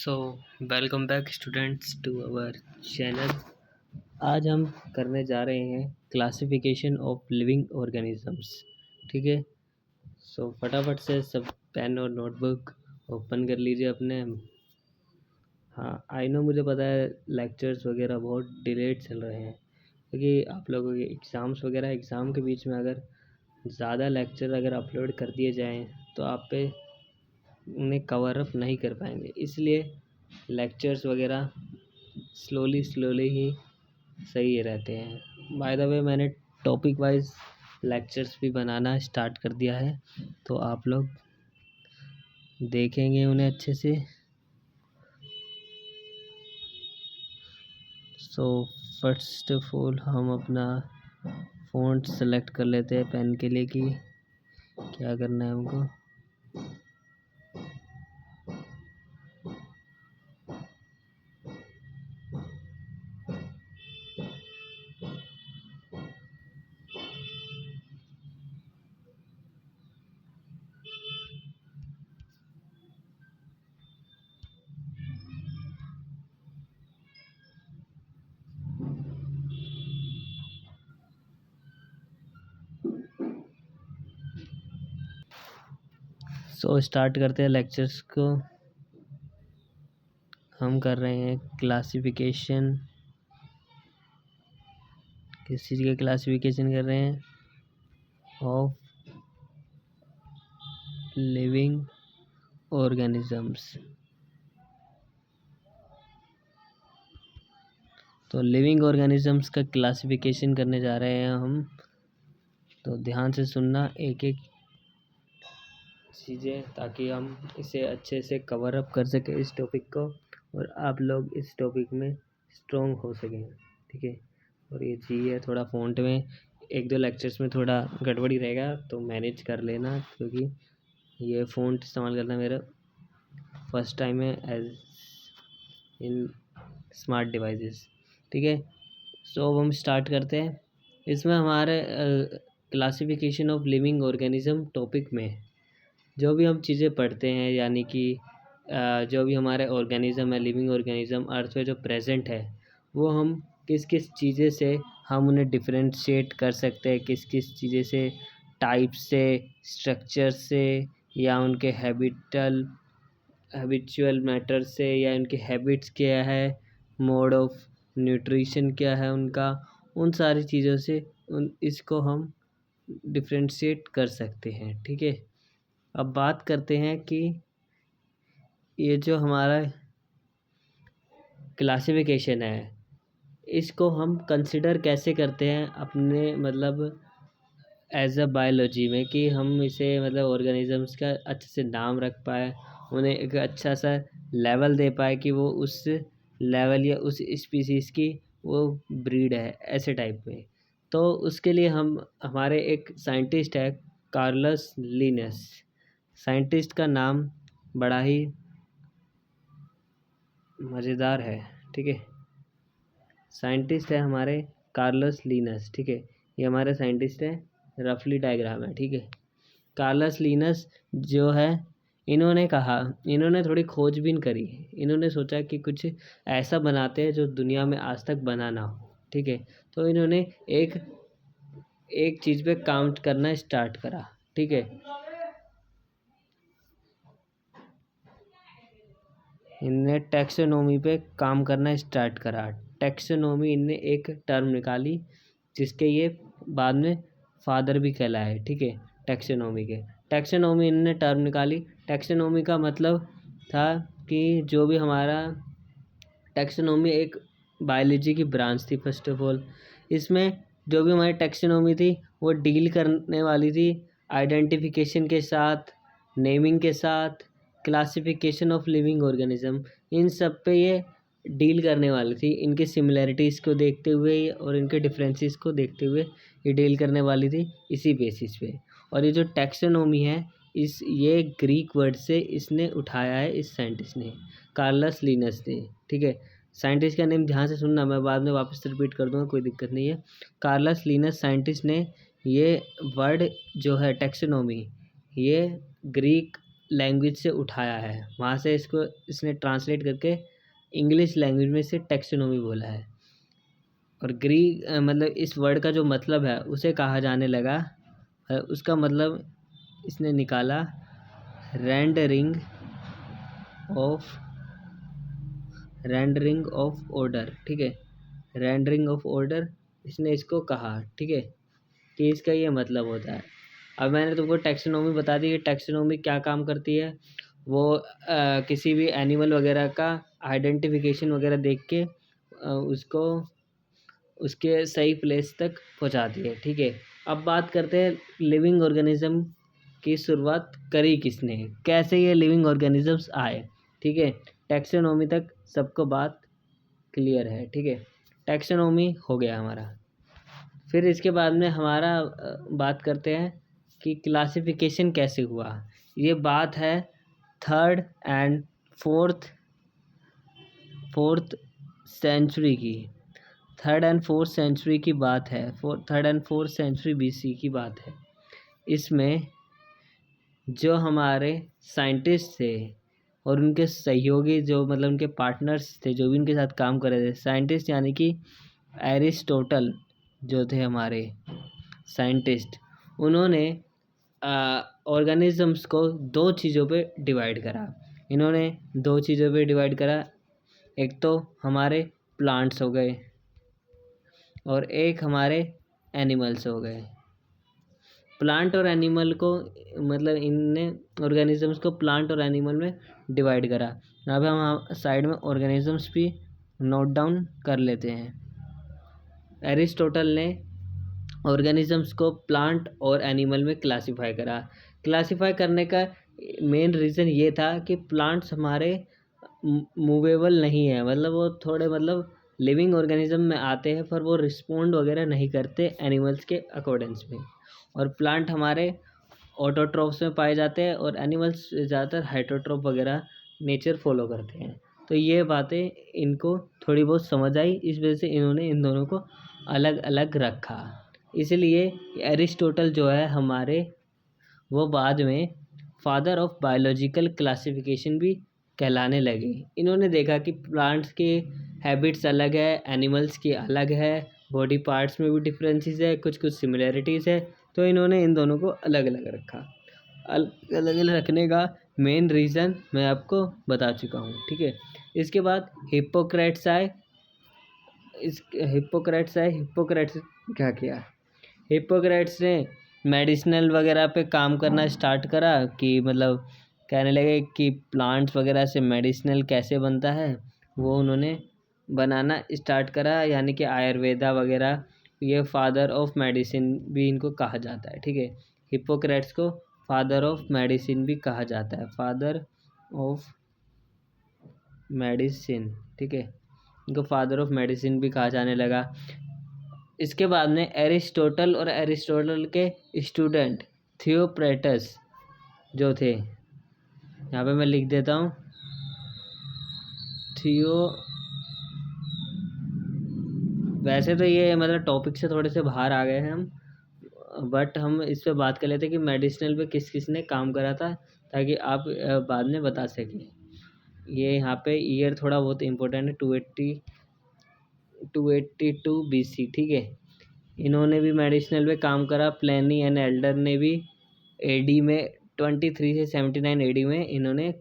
So welcome back students to our channel. आज हम करने जा रहे हैं क्लासिफिकेशन ऑफ लिविंग ऑर्गेनिजम्स। ठीक है, सो फटाफट से सब पेन और नोटबुक ओपन कर लीजिए अपने। हाँ, आई नो, मुझे पता है लेक्चर्स वगैरह बहुत डिलेड चल रहे हैं क्योंकि आप लोगों के एग्ज़ाम के बीच में अगर ज़्यादा लेक्चर अगर अपलोड कर दिए जाएँ तो आप पे उन्हें कवर अप नहीं कर पाएंगे, इसलिए लेक्चर्स वगैरह स्लोली ही सही रहते हैं। बाय द वे, मैंने टॉपिक वाइज लेक्चर्स भी बनाना स्टार्ट कर दिया है, तो आप लोग देखेंगे उन्हें अच्छे से। सो फर्स्ट ऑफ ऑल हम अपना फ़ॉन्ट सेलेक्ट कर लेते हैं पेन के लिए कि क्या करना है हमको। सो स्टार्ट करते हैं लेक्चर्स को। हम कर रहे हैं क्लासिफिकेशन। किस चीज़ का क्लासिफिकेशन कर रहे हैं? Of living organisms. तो लिविंग ऑर्गेनिजम्स का क्लासिफिकेशन करने जा रहे हैं हम, तो ध्यान से सुनना एक एक चीज़ें, ताकि हम इसे अच्छे से कवर अप कर सकें इस टॉपिक को, और आप लोग इस टॉपिक में स्ट्रॉन्ग हो सकें। ठीक है, और ये जी है थोड़ा फ़ॉन्ट में एक दो लेक्चर्स में थोड़ा गड़बड़ी रहेगा, तो मैनेज कर लेना, क्योंकि ये फ़ॉन्ट इस्तेमाल करना मेरा फर्स्ट टाइम है एज इन स्मार्ट डिवाइसेस। ठीक है, सो अब हम स्टार्ट करते हैं। इसमें हमारे classification of living organism topic में जो भी हम चीज़ें पढ़ते हैं, यानी कि जो भी हमारे ऑर्गेनिज़म है, लिविंग ऑर्गेनिज़म अर्थ पे जो प्रेजेंट है, वो हम किस किस चीज़ें से हम उन्हें डिफरेंशिएट कर सकते हैं, किस किस चीज़ें से, टाइप से, स्ट्रक्चर से, या उनके हैबिचुअल मैटर से, या उनके हैबिट्स क्या है, मोड ऑफ न्यूट्रिशन क्या है उनका, उन सारी चीज़ों से इसको हम डिफरेंशिएट कर सकते हैं। ठीक है, अब बात करते हैं कि ये जो हमारा क्लासिफिकेशन है, इसको हम कंसिडर कैसे करते हैं अपने मतलब एज अ बायोलॉजी में, कि हम इसे मतलब ऑर्गेनिजम्स का अच्छे से नाम रख पाए, उन्हें एक अच्छा सा लेवल दे पाए कि वो उस लेवल या उस स्पीसीज़ की वो ब्रीड है, ऐसे टाइप में। तो उसके लिए हमारे एक साइंटिस्ट है, कार्लस लिनस। साइंटिस्ट का नाम बड़ा ही मज़ेदार है। ठीक है, साइंटिस्ट है हमारे कार्लस लिनस। ठीक है, ये हमारे साइंटिस्ट है, रफली डायग्राम है। ठीक है, कार्लस लिनस जो है, इन्होंने थोड़ी खोजबीन करी। इन्होंने सोचा कि कुछ ऐसा बनाते हैं जो दुनिया में आज तक बना ना हो। ठीक है, तो इन्होंने एक एक चीज़ पे काउंट करना स्टार्ट करा। ठीक है, इनने टैक्सोनॉमी पे काम करना स्टार्ट करा। टैक्सोनॉमी इनने एक टर्म निकाली जिसके ये बाद में फादर भी कहलाए। ठीक है, टैक्सोनॉमी इनने टर्म निकाली। टैक्सोनॉमी का मतलब था कि जो भी हमारा टैक्सोनॉमी एक बायोलॉजी की ब्रांच थी। फर्स्ट ऑफ ऑल, इसमें जो भी हमारी टैक्सोनॉमी थी वो डील करने वाली थी आइडेंटिफिकेशन के साथ, नेमिंग के साथ, क्लासिफिकेशन ऑफ लिविंग ऑर्गेनिज्म, इन सब पे ये डील करने वाली थी। इनके सिमिलैरिटीज़ को देखते हुए और इनके डिफरेंसेस को देखते हुए ये डील करने वाली थी इसी बेसिस पे। और ये जो टैक्सोनॉमी है, ये ग्रीक वर्ड से इसने उठाया है, इस साइंटिस्ट ने, कार्लस लिनस ने। ठीक है, साइंटिस्ट का नेम ध्यान से सुनना, मैं बाद में वापस रिपीट कर दूंगा, कोई दिक्कत नहीं है। कार्लस लिनस साइंटिस्ट ने ये वर्ड जो है टैक्सोनॉमी, ये ग्रीक लैंग्वेज से उठाया है, वहाँ से इसको इसने ट्रांसलेट करके इंग्लिश लैंग्वेज में से टैक्सोनॉमी बोला है। और ग्रीक मतलब इस वर्ड का जो मतलब है उसे कहा जाने लगा, उसका मतलब इसने निकाला रेंडरिंग ऑफ ऑर्डर, ठीक है, रेंडरिंग ऑफ ऑर्डर इसने इसको कहा, ठीक है, कि इसका ये मतलब होता है। अब मैंने तुमको टैक्सोनॉमी बता दी कि टैक्सोनॉमी क्या काम करती है। वो किसी भी एनिमल वगैरह का आइडेंटिफिकेशन वगैरह देख के उसको उसके सही प्लेस तक पहुंचाती है, ठीक है। अब बात करते हैं लिविंग ऑर्गेनिज्म की शुरुआत करी किसने, कैसे ये लिविंग ऑर्गेनिजम्स आए, ठीक है। टैक्सोनॉमी तक सबको बात क्लियर है, ठीक है। टैक्सोनॉमी हो गया हमारा। फिर इसके बाद में हमारा बात करते हैं कि क्लासिफिकेशन कैसे हुआ। ये बात है थर्ड एंड फोर्थ सेंचुरी की, थर्ड एंड फोर्थ सेंचुरी की बात है, third and fourth century BC की बात है। इसमें जो हमारे साइंटिस्ट थे और उनके सहयोगी जो मतलब उनके पार्टनर्स थे जो भी उनके साथ काम कर रहे थे, साइंटिस्ट यानी कि एरिस्टोटल जो थे हमारे साइंटिस्ट, उन्होंने ऑर्गेनिजम्स को दो चीज़ों पे डिवाइड करा। इन्होंने दो चीज़ों पे डिवाइड करा, एक तो हमारे प्लांट्स हो गए और एक हमारे एनिमल्स हो गए। प्लांट और एनिमल को मतलब इनने ऑर्गेनिजम्स को प्लांट और एनिमल में डिवाइड करा। अब हम साइड में ऑर्गेनिजम्स भी नोट डाउन कर लेते हैं। एरिस्टोटल ने ऑर्गेनिजम्स को प्लांट और एनिमल में क्लासिफाई करा। क्लासिफाई करने का मेन रीज़न ये था कि प्लांट्स हमारे मूवेबल नहीं है, मतलब वो थोड़े मतलब लिविंग ऑर्गेनिज्म में आते हैं पर वो रिस्पोंड वगैरह नहीं करते एनिमल्स के अकॉर्डेंस में, और प्लांट हमारे ऑटोट्रॉफ्स में पाए जाते हैं और एनिमल्स ज़्यादातर हाइटोट्रॉफ वगैरह नेचर फॉलो करते हैं। तो ये बातें इनको थोड़ी बहुत समझ आई, इस वजह से इन्होंने इन दोनों को अलग अलग रखा। इसलिए एरिस्टोटल जो है हमारे, वो बाद में फादर ऑफ बायोलॉजिकल क्लासिफिकेशन भी कहलाने लगे। इन्होंने देखा कि प्लांट्स के हैबिट्स अलग है, एनिमल्स की अलग है, बॉडी पार्ट्स में भी डिफरेंसेस है, कुछ कुछ सिमिलैरिटीज़ है, तो इन्होंने इन दोनों को अलग अलग रखा। अलग अलग रखने का मेन रीज़न मैं आपको बता चुका हूँ, ठीक है। इसके बाद हिप्पोक्रेट्स आए। हिप्पोक्रेट्स क्या किया, हिप्पोक्रेट्स ने मेडिसिनल वगैरह पे काम करना स्टार्ट करा, कि मतलब कहने लगे कि प्लांट्स वगैरह से मेडिसिनल कैसे बनता है, वो उन्होंने बनाना स्टार्ट करा, यानी कि आयुर्वेदा वगैरह। ये फादर ऑफ मेडिसिन भी इनको कहा जाता है, ठीक है। हिप्पोक्रेट्स को फादर ऑफ मेडिसिन भी कहा जाता है, फादर ऑफ मेडिसिन, ठीक है, इनको फादर ऑफ मेडिसिन भी कहा जाने लगा। इसके बाद में एरिस्टोटल और एरिस्टोटल के स्टूडेंट थियोक्रेटस जो थे, यहाँ पे मैं लिख देता हूँ, वैसे तो ये मतलब टॉपिक से थोड़े से बाहर आ गए हैं हम, बट हम इस पे बात कर लेते हैं कि मेडिसिनल पे किस किस ने काम करा था, ताकि आप बाद में बता सकें। ये यहाँ पे ईयर थोड़ा बहुत इम्पोर्टेंट है, 282 BC, ठीक है। इन्होंने भी मेडिसिनल पे काम करा। प्लेनी एंड एल्डर ने भी AD में 23 से 79 AD में इन्होंने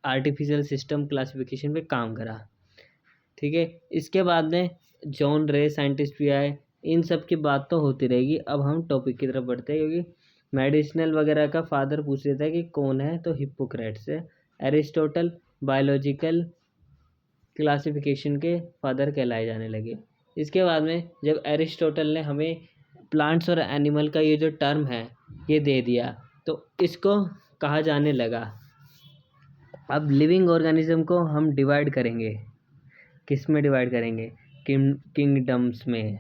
आर्टिफिशियल सिस्टम क्लासिफिकेशन पे काम करा, ठीक है। इसके बाद में जॉन रे साइंटिस्ट भी आए। इन सब की बात तो होती रहेगी। अब हम टॉपिक की तरफ बढ़ते हैं, क्योंकि मेडिसिनल वगैरह का फादर पूछ लेता है कि कौन है, तो हिप्पोक्रेट्स है। एरिस्टोटल बायोलॉजिकल क्लासिफिकेशन के फादर कहलाए जाने लगे। इसके बाद में जब एरिस्टोटल ने हमें प्लांट्स और एनिमल का ये जो टर्म है ये दे दिया, तो इसको कहा जाने लगा। अब लिविंग ऑर्गेनिज्म को हम डिवाइड करेंगे, किस में डिवाइड करेंगे, किंगडम्स में।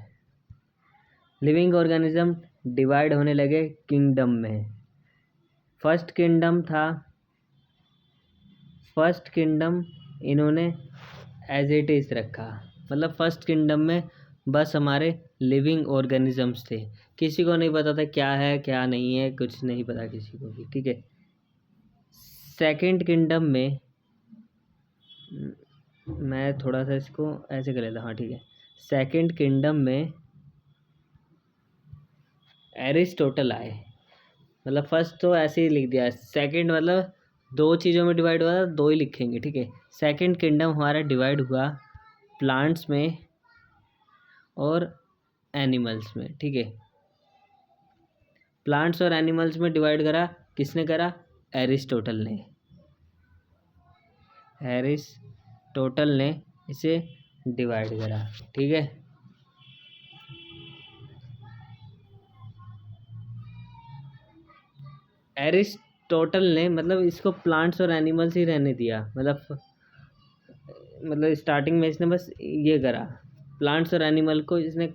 लिविंग ऑर्गेनिज्म डिवाइड होने लगे किंगडम में। फर्स्ट किंगडम इन्होंने एज इट इज़ रखा, मतलब फर्स्ट किंगडम में बस हमारे लिविंग ऑर्गेनिजम्स थे, किसी को नहीं पता था क्या है क्या नहीं है, कुछ नहीं पता किसी को भी, ठीक है। सेकंड किंगडम में, मैं थोड़ा सा इसको ऐसे कर लेता हूँ, हाँ ठीक है। सेकंड किंगडम में एरिस्टोटल आए, मतलब फर्स्ट तो ऐसे ही लिख दिया, सेकंड मतलब दो चीज़ों में डिवाइड हुआ था, दो ही लिखेंगे, ठीक है। सेकंड किंगडम हमारा डिवाइड हुआ प्लांट्स में और एनिमल्स में, ठीक है। प्लांट्स और एनिमल्स में डिवाइड करा किसने करा? एरिस्टोटल ने। एरिस्टोटल ने इसे डिवाइड करा, ठीक है। एरिस्टोटल ने मतलब इसको प्लांट्स और एनिमल्स ही रहने दिया, मतलब स्टार्टिंग में इसने बस ये करा, प्लांट्स और एनिमल को इसने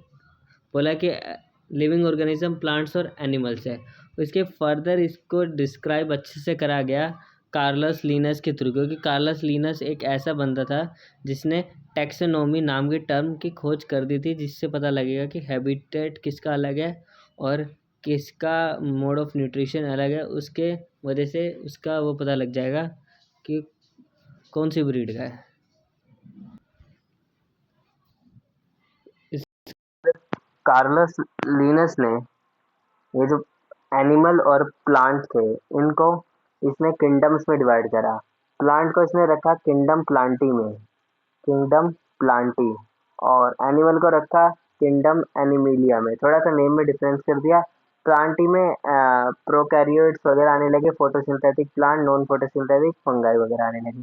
बोला कि लिविंग ऑर्गेनिज्म प्लांट्स और एनिमल्स है। उसके फर्दर इसको डिस्क्राइब अच्छे से करा गया कार्लस लिनस के थ्रू, क्योंकि कार्लस लिनस एक ऐसा बंदा था जिसने टैक्सोनॉमी नाम की टर्म की खोज कर दी थी, जिससे पता लगेगा कि हैबिटेट किसका अलग है और किसका मोड ऑफ न्यूट्रिशन अलग है। उसके वजह से उसका वो पता लग जाएगा कि कौन सी ब्रीड का है। कार्लस लिनस ने ये जो एनिमल और प्लांट थे इनको इसने किंगडम्स में डिवाइड करा। प्लांट को इसने रखा किंगडम प्लांटी में, किंगडम प्लांटी, और एनिमल को रखा किंगडम एनिमिलिया में। थोड़ा सा नेम में डिफरेंस कर दिया। प्लांटी में प्रोकैरियोट्स वगैरह आने लगे, photosynthetic plant, non photosynthetic fungi वगैरह आने लगे।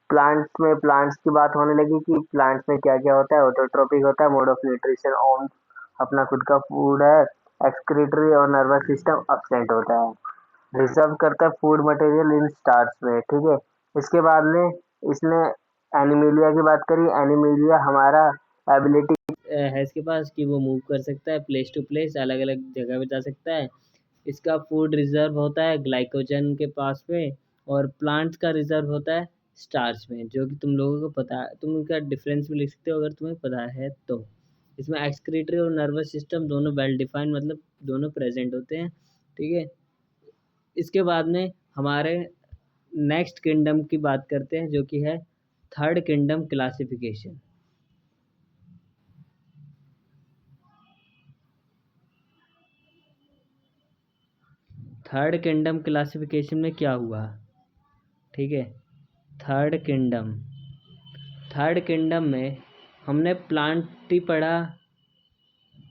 प्लांट्स में प्लांट्स की बात होने लगी कि प्लांट्स में क्या क्या होता है। ऑटोट्रोपिक होता है, मोड ऑफ न्यूट्रिशन ओन अपना खुद का फूड है, एक्सक्रीटरी और नर्वस सिस्टम एब्सेंट होता है, रिजर्व करता है फूड मटेरियल इन स्टार्च में, ठीक है। इसके बाद में इसने एनिमिलिया की बात करी। एनिमिलिया हमारा एबिलिटी है इसके पास कि वो मूव कर सकता है प्लेस टू प्लेस, अलग अलग जगह पे जा सकता है। इसका फूड रिजर्व होता है ग्लाइकोजन के पास में, और प्लांट्स का रिजर्व होता है स्टार्च में, जो कि तुम लोगों को पता है, तुम उनका डिफरेंस भी लिख सकते हो अगर तुम्हें पता है तो। इसमें एक्सक्रीटरी और नर्वस सिस्टम दोनों वेल डिफाइंड, मतलब दोनों प्रेजेंट होते हैं, ठीक है। इसके बाद में हमारे नेक्स्ट किंगडम की बात करते हैं, जो कि है third kingdom classification. Third kingdom classification में क्या हुआ, ठीक है। थर्ड किंगडम में हमने प्लांटी पढ़ा,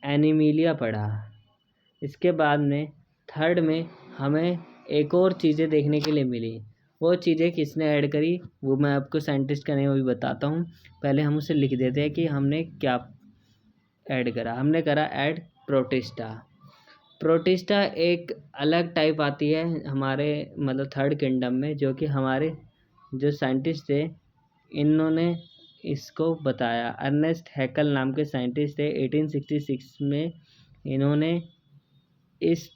एनिमिलिया पढ़ा। इसके बाद में थर्ड में हमें एक और चीज़ें देखने के लिए मिली। वो चीज़ें किसने ऐड करी वो मैं आपको साइंटिस्ट का नेम अभी बताता हूँ। पहले हम उसे लिख देते हैं कि हमने क्या ऐड करा। हमने करा ऐड प्रोटिस्टा। प्रोटिस्टा एक अलग टाइप आती है हमारे मतलब थर्ड किंगडम में, जो कि हमारे जो साइंटिस्ट थे इन्होंने इसको बताया। अर्नेस्ट हैकल नाम के साइंटिस्ट थे, 1866 में इन्होंने इस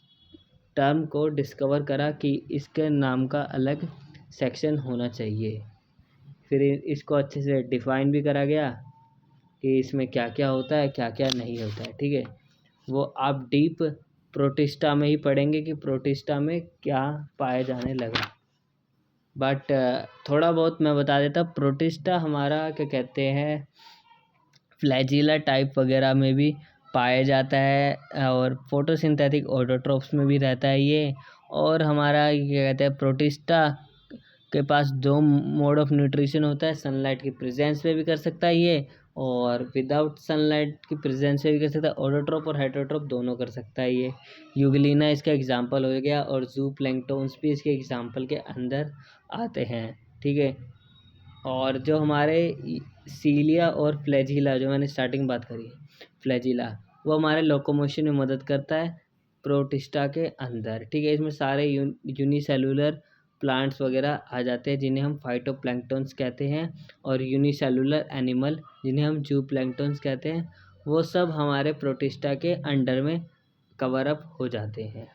टर्म को डिस्कवर करा कि इसके नाम का अलग सेक्शन होना चाहिए। फिर इसको अच्छे से डिफाइन भी करा गया कि इसमें क्या क्या होता है क्या क्या नहीं होता है, ठीक है। वो आप डीप प्रोटिस्टा में ही पढ़ेंगे कि प्रोटिस्टा में क्या पाया जाने लगा। बट थोड़ा बहुत मैं बता देता। प्रोटिस्टा हमारा क्या कहते हैं फ्लैजिला टाइप वगैरह में भी पाया जाता है, और फोटोसिंथेटिक ऑटोट्रोफ्स में भी रहता है ये। और हमारा क्या कहते हैं प्रोटिस्टा के पास दो मोड ऑफ न्यूट्रिशन होता है, सनलाइट की प्रेजेंस में भी कर सकता है ये, और विदाउट सनलाइट की प्रेजेंस में भी कर सकता है। ऑटोट्रोप और हेटरोट्रोप दोनों कर सकता है ये। यूग्लिना इसका एग्जाम्पल हो गया, और जू प्लैंक्टन्स भी इसके एग्जाम्पल के अंदर आते हैं, ठीक है। और जो हमारे सीलिया और फ्लैजिला, जो मैंने स्टार्टिंग बात करी फ्लैजिला, वो हमारे लोकोमोशन में मदद करता है प्रोटिस्टा के अंदर, ठीक है। इसमें सारे यूनिसेलुलर प्लांट्स वगैरह आ जाते हैं जिन्हें हम फाइटोप्लैंक्टन्स कहते हैं, और यूनिसेलुलर एनिमल जिन्हें हम जूप्लैंक्टन्स कहते हैं, वो सब हमारे प्रोटिस्टा के अंडर में कवर अप हो जाते हैं,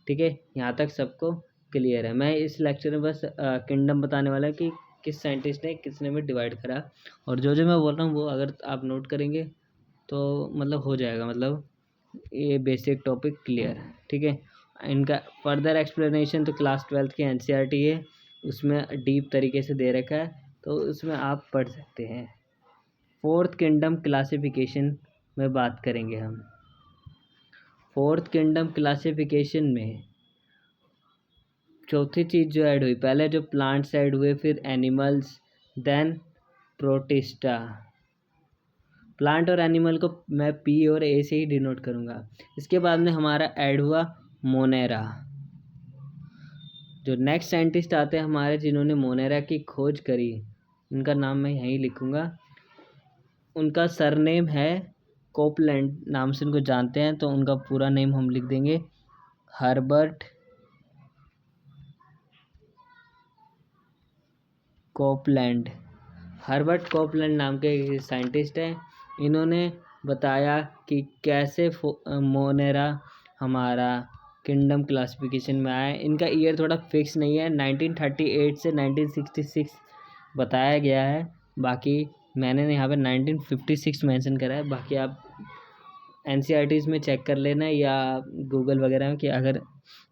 ठीक है। यहाँ तक सबको क्लियर है। मैं इस लेक्चर में बस किंगडम बताने वाला कि किस साइंटिस्ट ने किसने में डिवाइड करा, और जो जो मैं बोल रहा हूँ वो अगर आप नोट करेंगे तो मतलब हो जाएगा, मतलब ये बेसिक टॉपिक क्लियर है, ठीक है। इनका फर्दर एक्सप्लेनेशन तो क्लास 12th की NCERT है, उसमें डीप तरीके से दे रखा है, तो उसमें आप पढ़ सकते हैं। फोर्थ किंगडम क्लासिफिकेशन में बात करेंगे हम। फोर्थ किंगडम क्लासिफिकेशन में चौथी चीज़ जो ऐड हुई, पहले जो प्लांट्स ऐड हुए, फिर एनिमल्स, देन प्रोटिस्टा। प्लांट और एनिमल को मैं पी और ए से ही डिनोट करूँगा। इसके बाद में हमारा ऐड हुआ मोनेरा। जो नेक्स्ट साइंटिस्ट आते हैं हमारे जिन्होंने मोनेरा की खोज करी, उनका नाम मैं यहीं लिखूँगा। उनका सरनेम है कोपलैंड, नाम से उनको जानते हैं, तो उनका पूरा नेम हम लिख देंगे हर्बर्ट कोपलैंड। हर्बर्ट कोपलैंड नाम के साइंटिस्ट हैं। इन्होंने बताया कि कैसे मोनेरा हमारा किंगडम क्लासिफिकेशन में आया। इनका ईयर थोड़ा फिक्स नहीं है, 1938 से 1966 बताया गया है। बाकी मैंने यहाँ पे 1956 मेंशन करा है। बाकी आप NCERTs में चेक कर लेना या गूगल वगैरह में कि अगर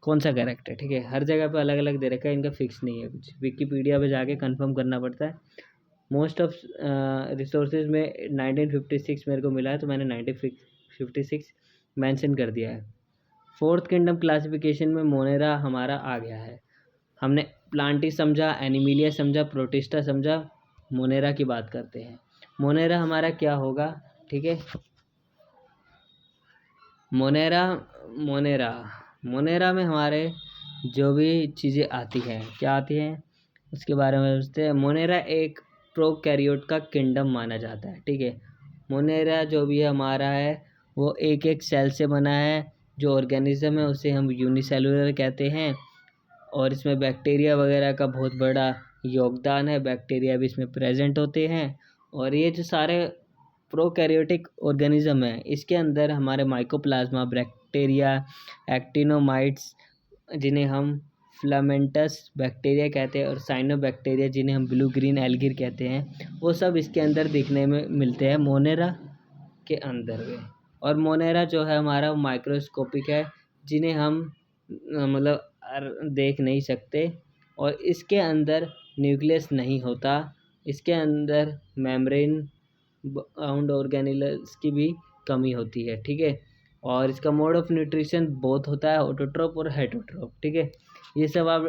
कौन सा करेक्ट है, ठीक है। हर जगह पे अलग अलग दे रखा है, इनका फिक्स नहीं है कुछ। विकीपीडिया पे जाके कंफर्म करना पड़ता है। मोस्ट ऑफ रिसोर्सेज में 1956 मेरे को मिला है, तो मैंने 1956 मेंशन कर दिया है। फोर्थ किंगडम क्लासिफिकेशन में मोनेरा हमारा आ गया है। हमने प्लांटिस समझा, एनिमिलिया समझा, प्रोटिस्टा समझा, मोनेरा की बात करते हैं। मोनेरा हमारा क्या होगा, ठीक है। मोनेरा में हमारे जो भी चीज़ें आती हैं, क्या आती हैं उसके बारे में सोचते हैं। मोनेरा एक प्रोकैरियोट का किंगडम माना जाता है, ठीक है। मोनेरा जो भी हमारा है वो एक एक सेल से बना है। जो ऑर्गेनिज्म है उसे हम यूनिसेलुलर कहते हैं, और इसमें बैक्टीरिया वगैरह का बहुत बड़ा योगदान है। बैक्टीरिया भी इसमें प्रेजेंट होते हैं। और ये जो सारे प्रोकैरियोटिक ऑर्गेनिज्म है, इसके अंदर हमारे माइकोप्लाज्मा, बैक्टीरिया, एक्टिनोमाइट्स जिन्हें हम फिलामेंटस बैक्टीरिया कहते हैं, और साइनोबैक्टीरिया जिन्हें हम ब्लू ग्रीन एल्गिर कहते हैं, वो सब इसके अंदर दिखने में मिलते हैं मोनेरा के अंदर में। और मोनेरा जो है हमारा वो माइक्रोस्कोपिक है, जिन्हें हम मतलब देख नहीं सकते। और इसके अंदर न्यूक्लियस नहीं होता, इसके अंदर मेम्ब्रेन बाउंड ऑर्गेनेल्स की भी कमी होती है, ठीक है। और इसका मोड ऑफ न्यूट्रिशन बहुत होता है, ऑटोट्रोप और हेटरोट्रोप, ठीक है। ये सब आप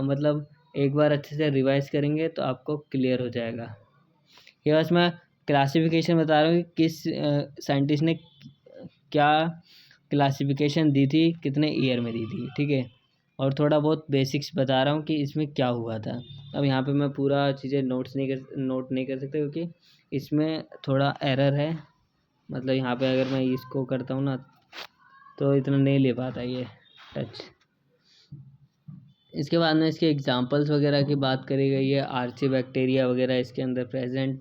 मतलब एक बार अच्छे से रिवाइज करेंगे तो आपको क्लियर हो जाएगा। ये बस मैं क्लासिफिकेशन बता रहा हूँ कि किस साइंटिस्ट ने क्या क्लासिफिकेशन दी थी, कितने ईयर में दी थी, ठीक है। और थोड़ा बहुत बेसिक्स बता रहा हूँ कि इसमें क्या हुआ था। अब यहाँ पे मैं पूरा चीज़ें नोट नहीं कर सकता, क्योंकि इसमें थोड़ा एरर है। मतलब यहाँ पे अगर मैं इसको करता हूँ ना, तो इतना नहीं ले पाता ये टच। इसके बाद में इसके एग्जांपल्स वगैरह की बात करी गई है। आर्ची बैक्टीरिया वगैरह इसके अंदर प्रेजेंट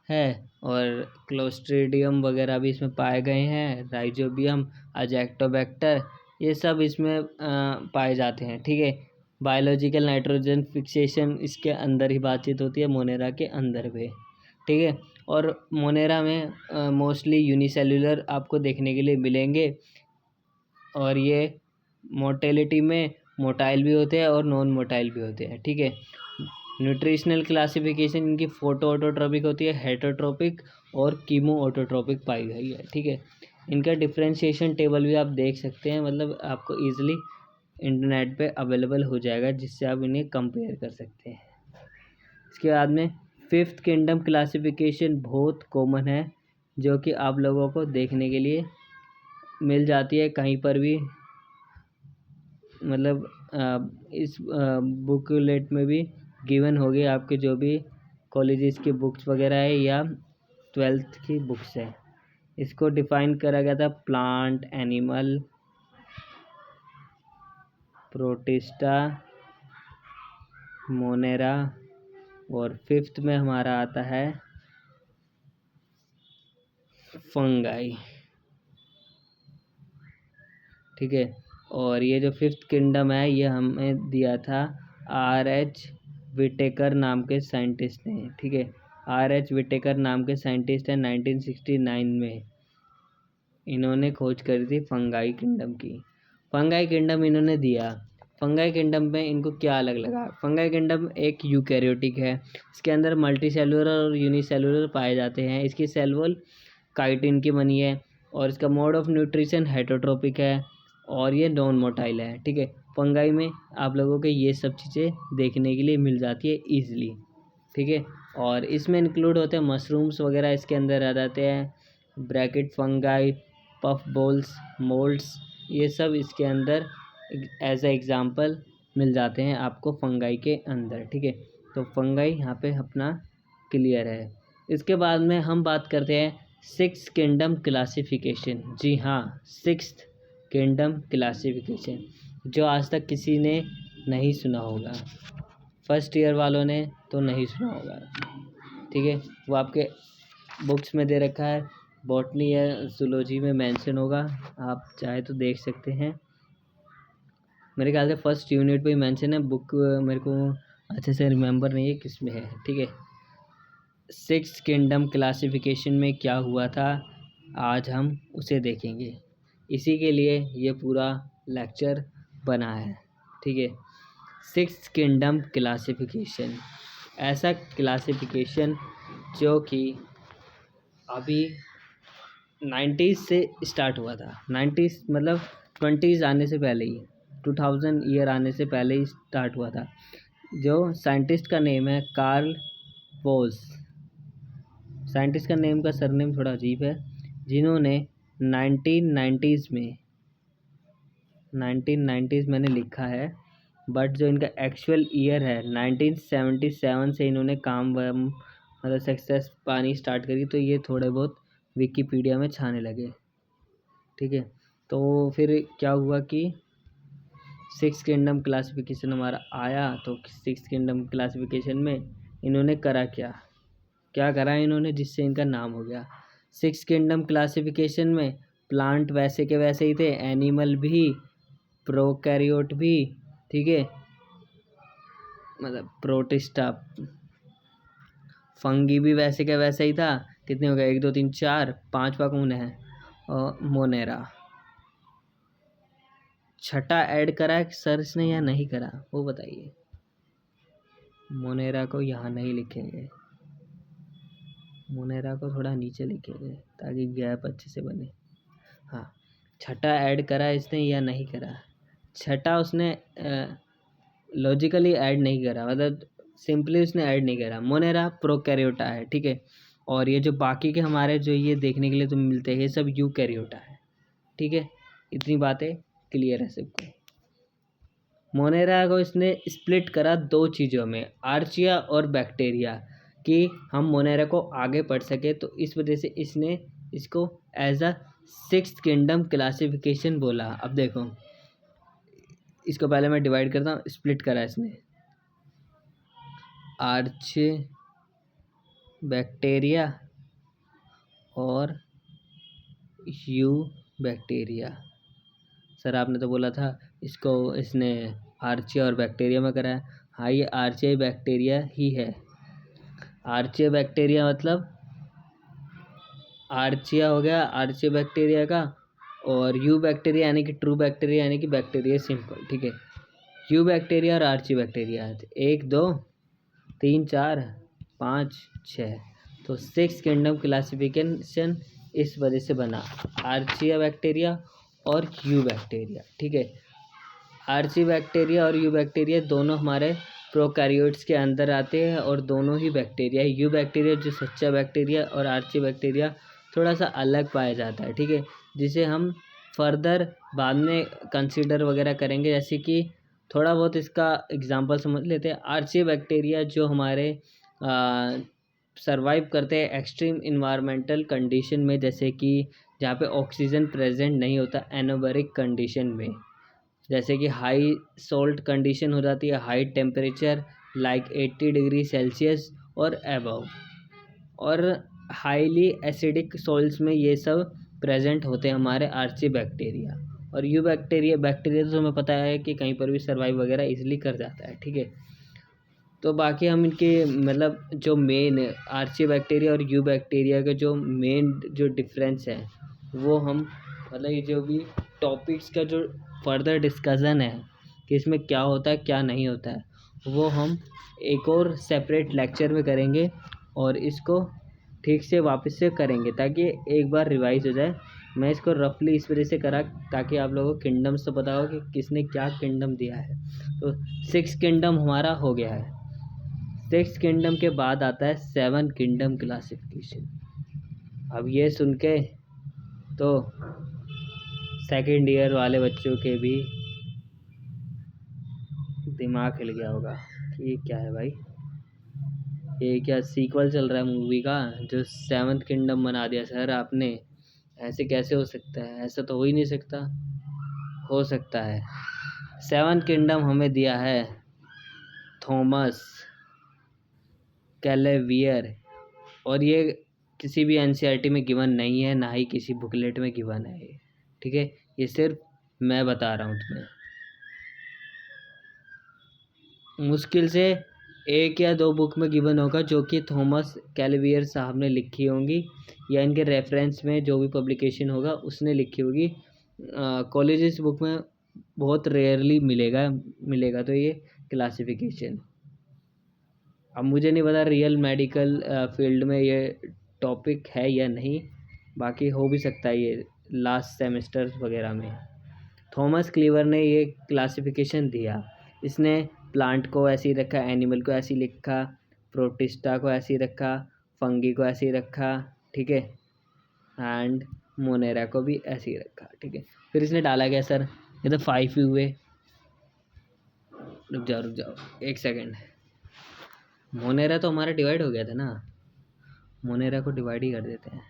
है, और क्लोस्ट्रीडियम वगैरह भी इसमें पाए गए हैं, राइजोबियम, अजैक्टोबैक्टर, ये सब इसमें पाए जाते हैं, ठीक है। बायोलॉजिकल नाइट्रोजन फिक्सेशन इसके अंदर ही बातचीत होती है, मोनेरा के अंदर भी, ठीक है। और मोनेरा में मोस्टली यूनिसेलुलर आपको देखने के लिए मिलेंगे, और ये मोटेलिटी में मोटाइल भी होते हैं और नॉन मोटाइल भी होते हैं, ठीक है। न्यूट्रिशनल क्लासिफिकेशन इनकी फोटो ऑटोट्रोपिक होती है, हेटरोट्रोपिक और कीमो ऑटोट्रोपिक पाई गई है, ठीक है। इनका डिफरेंशिएशन टेबल भी आप देख सकते हैं, मतलब आपको ईजिली इंटरनेट पे अवेलेबल हो जाएगा, जिससे आप इन्हें कंपेयर कर सकते हैं। इसके बाद में फिफ्थ किंगडम क्लासिफिकेशन बहुत कॉमन है, जो कि आप लोगों को देखने के लिए मिल जाती है कहीं पर भी। मतलब इस बुकलेट में भी गिवन होगी, आपके जो भी कॉलेजेस की बुक्स वगैरह है या 12th की बुक्स है। इसको डिफाइन करा गया था प्लांट, एनिमल, प्रोटिस्टा, मोनेरा, और फिफ्थ में हमारा आता है फंगाई, ठीक है। और ये जो फिफ्थ किंगडम है ये हमें दिया था R.H. विटेकर नाम के साइंटिस्ट ने, ठीक है। R.H. विटेकर नाम के साइंटिस्ट हैं, 1969 में इन्होंने खोज करी थी फंगाई किंगडम की। फंगाई किंगडम इन्होंने दिया फंगाई किंगडम में इनको क्या अलग लगा। फंगाई किंगडम एक यूकैरियोटिक है, इसके अंदर मल्टीसेलुलर और यूनिसेलुलर पाए जाते हैं। इसकी सेल वॉल काइटिन की बनी है और इसका मोड ऑफ न्यूट्रिशन हेटरोट्रोपिक है और ये नॉन मोटाइल है। ठीक है, फंगाई में आप लोगों के ये सब चीज़ें देखने के लिए मिल जाती है ईजिली। ठीक है, और इसमें इंक्लूड होते हैं मशरूम्स वगैरह, इसके अंदर आ जाते हैं bracket fungi, puff balls, moulds, ये सब इसके अंदर एज ए एग्जांपल मिल जाते हैं आपको फंगाई के अंदर। ठीक है, तो फंगाई यहाँ पे अपना क्लियर है। इसके बाद में हम बात करते हैं सिक्स किंगडम क्लासिफिकेशन। जी हाँ, सिक्स्थ किंगडम क्लासिफिकेशन, जो आज तक किसी ने नहीं सुना होगा, फर्स्ट ईयर वालों ने तो नहीं सुना होगा। ठीक है, वो आपके बुक्स में दे रखा है, बॉटनी या जूलॉजी में मेंशन होगा, आप चाहे तो देख सकते हैं। मेरे ख्याल से फर्स्ट यूनिट पे ही मेंशन है, बुक मेरे को अच्छे से रिमेंबर नहीं है किस में है। ठीक है, सिक्स किंगडम क्लासिफिकेशन में क्या हुआ था आज हम उसे देखेंगे, इसी के लिए ये पूरा लेक्चर बना है। ठीक है, सिक्स किंगडम क्लासिफिकेशन, ऐसा क्लासिफिकेशन जो कि अभी 90s से स्टार्ट हुआ था। 90s मतलब 20s आने से पहले ही, 2000 ईयर आने से पहले ही स्टार्ट हुआ था। जो साइंटिस्ट का नेम है कार्ल पोज, साइंटिस्ट का नेम का सरनेम थोड़ा अजीब है, जिन्होंने 1990s में 1990s मैंने लिखा है, बट जो इनका एक्चुअल ईयर है 1977 से इन्होंने काम मतलब सक्सेस पानी स्टार्ट करी, तो ये थोड़े बहुत विकीपीडिया में छाने लगे। ठीक है, तो फिर क्या हुआ कि सिक्स किंगडम क्लासिफिकेशन हमारा आया, तो सिक्स किंगडम क्लासिफिकेशन में इन्होंने करा क्या करा इन्होंने जिससे इनका नाम हो गया। सिक्स किंगडम क्लासिफिकेशन में प्लांट वैसे के वैसे ही थे, एनिमल भी, प्रोकैरियोट भी, ठीक है, मतलब प्रोटिस्टा, फंगी भी वैसे का वैसा ही था। कितने हो गए, 1 2 3 4, पांचवा कौन है, और मोनेरा। छठा ऐड करा है सर इसने या नहीं करा, वो बताइए। मोनेरा को यहाँ नहीं लिखेंगे, मोनेरा को थोड़ा नीचे लिखेंगे ताकि गैप अच्छे से बने। हाँ, छठा ऐड करा इसने या नहीं करा। छठा उसने लॉजिकली ऐड नहीं करा, मतलब सिंपली उसने ऐड नहीं करा। मोनेरा प्रोकैरियोटा है। ठीक है, और ये जो बाकी के हमारे जो ये देखने के लिए तो मिलते हैं, ये सब यूकैरियोटा है। ठीक है, इतनी बातें क्लियर है सबको। मोनेरा को इसने स्प्लिट करा दो चीज़ों में, आर्चिया और बैक्टीरिया, कि हम मोनेरा को आगे पढ़ सके, तो इस वजह से इसने इसको as a sixth kingdom classification बोला। अब देखो, इसको पहले मैं डिवाइड करता हूँ, स्प्लिट करा इसने, आर्च बैक्टीरिया और यू बैक्टीरिया। सर आपने तो बोला था इसको इसने आर्चिया और बैक्टीरिया में करा है। हाँ, ये आर्चिया बैक्टीरिया ही है। आर्चिया बैक्टीरिया मतलब आर्चिया हो गया आर्चिया बैक्टीरिया का, और यू बैक्टीरिया यानी कि ट्रू बैक्टीरिया यानी कि बैक्टीरिया सिंपल। ठीक है, यू बैक्टीरिया और आर्ची बैक्टीरिया, 1 2 3 4 5 6, तो सिक्स किंगडम क्लासिफिकेशन इस वजह से बना, आर्चिया बैक्टीरिया और यू बैक्टीरिया। ठीक है, आर्ची बैक्टीरिया और यू बैक्टीरिया दोनों हमारे प्रोकैरियोट्स के अंदर आते हैं और दोनों ही बैक्टीरिया, यू बैक्टीरिया जो सच्चा बैक्टीरिया और आर्ची बैक्टीरिया थोड़ा सा अलग पाया जाता है। ठीक है, जिसे हम फर्दर बाद में कंसीडर वगैरह करेंगे, जैसे कि थोड़ा बहुत इसका एग्जांपल समझ लेते हैं। आर्ची बैक्टीरिया जो हमारे सरवाइव करते हैं एक्सट्रीम इन्वायरमेंटल कंडीशन में, जैसे कि जहाँ पे ऑक्सीजन प्रेजेंट नहीं होता, एनोबैरिक कंडीशन में, जैसे कि हाई सोल्ट कंडीशन हो जाती है, high temperature like 80 degree Celsius और अबव, और हाईली एसिडिक सॉइल्स में ये सब प्रेजेंट होते हैं हमारे आर्ची बैक्टीरिया। और यू बैक्टीरिया तो हमें पता है कि कहीं पर भी सर्वाइव वगैरह इजीली कर जाता है। ठीक है, तो बाकी हम इनके मतलब जो मेन आर्ची बैक्टीरिया और यू बैक्टीरिया के जो मेन जो डिफरेंस है, वो हम मतलब ये जो भी टॉपिक्स का जो फर्दर डिस्कशन है कि इसमें क्या होता है क्या नहीं होता है, वो हम एक और सेपरेट लेक्चर में करेंगे और इसको ठीक से वापस से करेंगे ताकि एक बार रिवाइज हो जाए। मैं इसको रफली इस वजह से करा ताकि आप लोगों को किंगडम्स तो पता हो कि किसने क्या किंगडम दिया है। तो 6 किंगडम हमारा हो गया है। 6 किंगडम के बाद आता है 7 किंगडम क्लासिफिकेशन। अब ये सुन के तो सेकेंड ईयर वाले बच्चों के भी दिमाग हिल गया होगा कि ये क्या है भाई, ये क्या सीक्वल चल रहा है मूवी का जो 7th किंगडम बना दिया सर आपने, ऐसे कैसे हो सकता है, ऐसा तो हो ही नहीं सकता। हो सकता है। 7th किंगडम हमें दिया है थॉमस कैलेवियर, और ये किसी भी एनसीईआरटी में गिवन नहीं है, ना ही किसी बुकलेट में गिवन है ये, ठीक है। ये सिर्फ मैं बता रहा हूँ तुम्हें। मुश्किल से 1 या 2 बुक में गिवन होगा जो कि थॉमस कैलेवियर साहब ने लिखी होंगी, या इनके रेफरेंस में जो भी पब्लिकेशन होगा उसने लिखी होगी। कॉलेजेस बुक में बहुत रेयरली मिलेगा तो ये क्लासिफिकेशन। अब मुझे नहीं पता रियल मेडिकल फील्ड में ये टॉपिक है या नहीं, बाकी हो भी सकता है ये लास्ट सेमेस्टर वगैरह में। थॉमस क्लीवर ने ये क्लासिफिकेशन दिया। इसने प्लांट को ऐसे ही रखा, एनिमल को ऐसे ही लिखा, प्रोटिस्टा को ऐसे ही रखा, फंगी को ऐसे ही रखा, ठीक है, एंड मोनेरा को भी ऐसे ही रखा, ठीक है। फिर इसने डाला गया सर, ये तो 5 ही हुए। रुक जाओ 1 सेकेंड। मोनेरा तो हमारा डिवाइड हो गया था ना, मोनेरा को डिवाइड ही कर देते हैं।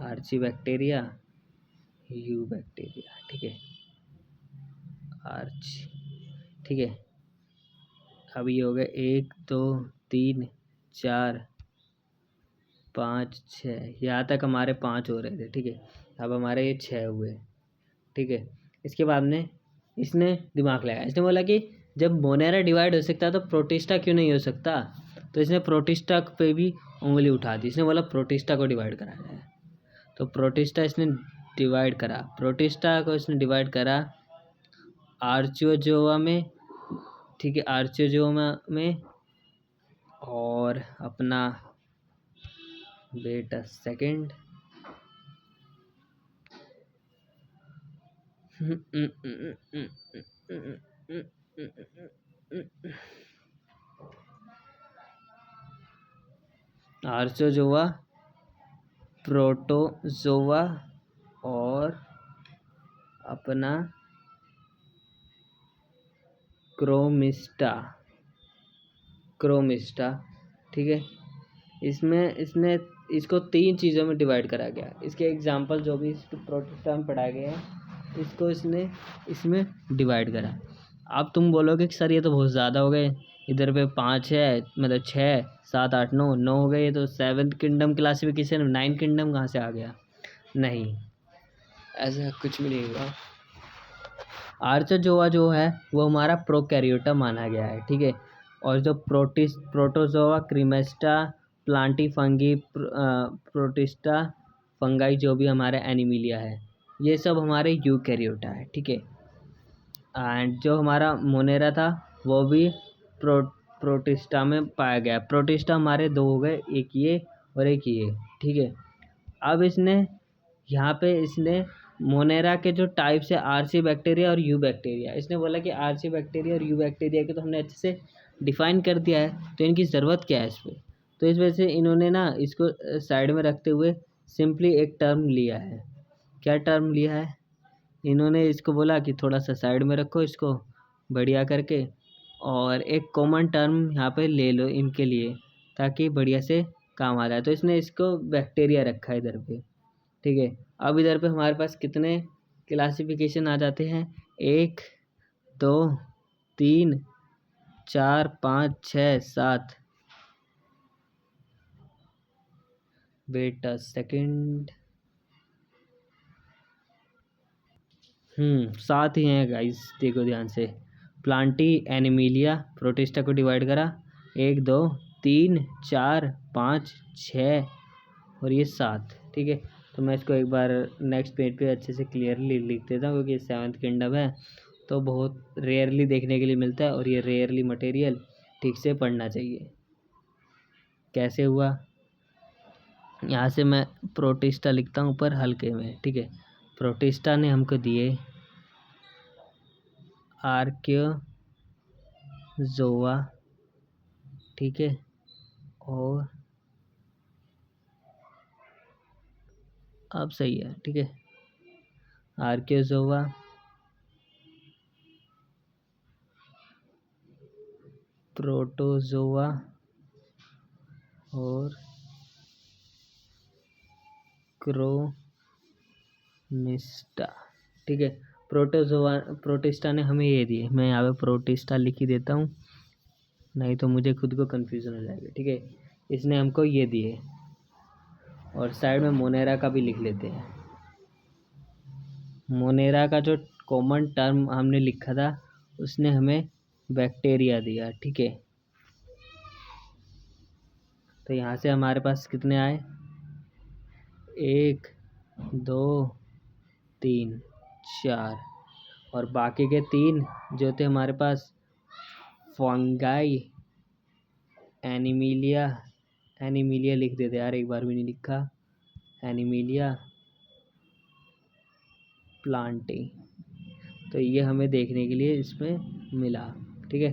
आर्ची बैक्टीरिया, यू बैक्टीरिया, ठीक है, आर्च, ठीक है। अब ये हो गया 1 2 3 4 5 6, यहाँ तक हमारे 5 हो रहे थे, ठीक है। अब हमारे ये 6 हुए, ठीक है। इसके बाद में इसने दिमाग लगाया, इसने बोला कि जब मोनेरा डिवाइड हो सकता है तो प्रोटिस्टा क्यों नहीं हो सकता। तो इसने प्रोटिस्टा पे भी उंगली उठा दी। इसने बोला प्रोटिस्टा को डिवाइड करा जाए, तो प्रोटिस्टा इसने डिवाइड करा, प्रोटिस्टा को इसने डिवाइड करा आर्चियोजोआ में, ठीक है, आर्चियोजोआ में। और अपना वेट अ सेकेंड, आर्चोजोआ, प्रोटोजोआ और अपना क्रोमिस्टा, ठीक है। इसमें इसने इसको 3 चीज़ों में डिवाइड करा गया। इसके एग्जांपल जो भी इस प्रोटिस्टा में पढ़ाए गए हैं, इसको इसने इसमें डिवाइड करा। अब तुम बोलोगे कि सर ये तो बहुत ज़्यादा हो गए, इधर पे 5 है, मतलब 6 7 8 9 हो गए, ये तो 7th किंगडम क्लासिफिकेशन, 9 किंगडम कहाँ से आ गया। नहीं, ऐसा कुछ भी नहीं हुआ। आर्चोजोआ जो है वो हमारा प्रोकैरियोटा माना गया है, ठीक है। और जो protozoa, Chromista, Plantae fungi, Protista, fungi जो भी हमारे एनिमिलिया है, ये सब हमारे यूकैरियोटा है, ठीक है। एंड जो हमारा मोनेरा था वो भी प्रोटिस्टा में पाया गया। प्रोटिस्टा हमारे 2 हो गए, एक ये और एक ये, ठीक है। अब इसने यहाँ पे इसने मोनेरा के जो टाइप्स है आरसी बैक्टीरिया और यू बैक्टीरिया, इसने बोला कि आरसी बैक्टीरिया और यू बैक्टीरिया के तो हमने अच्छे से डिफाइन कर दिया है, तो इनकी ज़रूरत क्या है इस पर। तो इस वजह से इन्होंने ना इसको साइड में रखते हुए सिंपली एक टर्म लिया है। क्या टर्म लिया है इन्होंने, इसको बोला कि थोड़ा सा साइड में रखो इसको बढ़िया करके, और एक कॉमन टर्म यहाँ पे ले लो इनके लिए ताकि बढ़िया से काम आ जाए। तो इसने इसको बैक्टीरिया रखा है इधर पे, ठीक है। अब इधर पे हमारे पास कितने क्लासिफिकेशन आ जाते हैं, 1 2 3 4 5 6 7, वेट अ सेकेंड, 7 ही हैं गाइस, देखो ध्यान से। प्लांटी एनिमिलिया, प्रोटिस्टा को डिवाइड करा, 1 2 3 4 5 6 और ये 7, ठीक है। तो मैं इसको एक बार नेक्स्ट पेज पे अच्छे से क्लियरली लिख देता हूँ क्योंकि 7th किंगडम है तो बहुत रेयरली देखने के लिए मिलता है, और ये रेयरली मटेरियल ठीक से पढ़ना चाहिए। कैसे हुआ, यहाँ से मैं प्रोटिस्टा लिखता हूँ ऊपर हल्के में, ठीक है। प्रोटिस्टा ने हमको दिए आर्कियोजोआ, ठीक है, और अब सही है, ठीक है। आर्कियोजोआ, प्रोटोजोआ और क्रोनिस्टा, ठीक है। प्रोटिस्टा ने हमें ये दिए, मैं यहाँ पे प्रोटिस्टा लिख ही देता हूँ, नहीं तो मुझे खुद को कन्फ्यूज़न हो जाएगा, ठीक है। इसने हमको ये दिए, और साइड में मोनेरा का भी लिख लेते हैं। मोनेरा का जो कॉमन टर्म हमने लिखा था उसने हमें बैक्टीरिया दिया, ठीक है। तो यहाँ से हमारे पास कितने आए, 1 2 3 4, और बाकी के 3 जो थे हमारे पास फंगाई, एनिमिलिया लिख देते यार, एक बार भी नहीं लिखा, एनिमिलिया प्लांटी। तो ये हमें देखने के लिए इसमें मिला, ठीक है।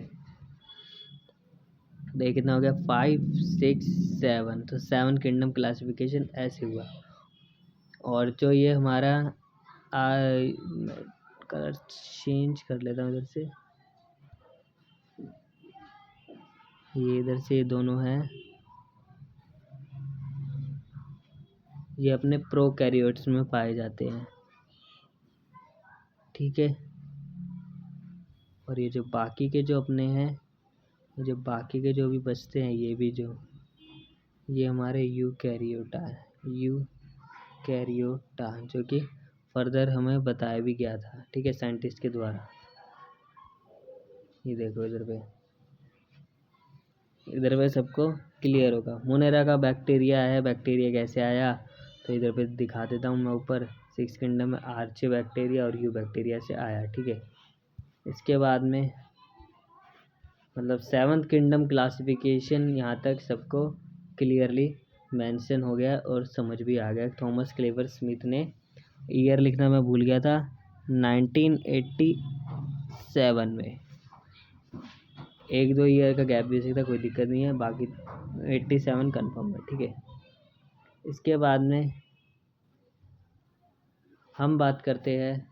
तो कितना हो गया, 5 6 7, तो 7 किंगडम क्लासिफिकेशन ऐसे हुआ। और जो ये हमारा कलर चेंज कर लेता हूँ इधर से, ये इधर से ये दोनों हैं, ये अपने प्रोकैरियोट्स में पाए जाते हैं, ठीक है। और ये जो बाकी के जो अपने हैं, जो बाकी के जो भी बचते हैं, ये भी जो ये हमारे यूकैरियोटा है, यूकैरियोटा, जो कि फर्दर हमें बताया भी गया था, ठीक है, साइंटिस्ट के द्वारा। ये देखो इधर पे सबको क्लियर होगा। मोनेरा का बैक्टीरिया है, बैक्टीरिया कैसे आया, तो इधर पे दिखा देता हूँ मैं ऊपर। 6 किंगडम में आर्चे बैक्टीरिया और यू बैक्टीरिया से आया, ठीक है। इसके बाद में मतलब 7th किंगडम क्लासिफिकेशन यहाँ तक सबको क्लियरली मेंशन हो गया और समझ भी आ गया। थॉमस क्लेवर स्मिथ ने, ईयर लिखना मैं भूल गया था, 1987 में, 1-2 ईयर का गैप भी हो सकता, कोई दिक्कत नहीं है, बाकी 87 कन्फर्म है, ठीक है। इसके बाद में हम बात करते हैं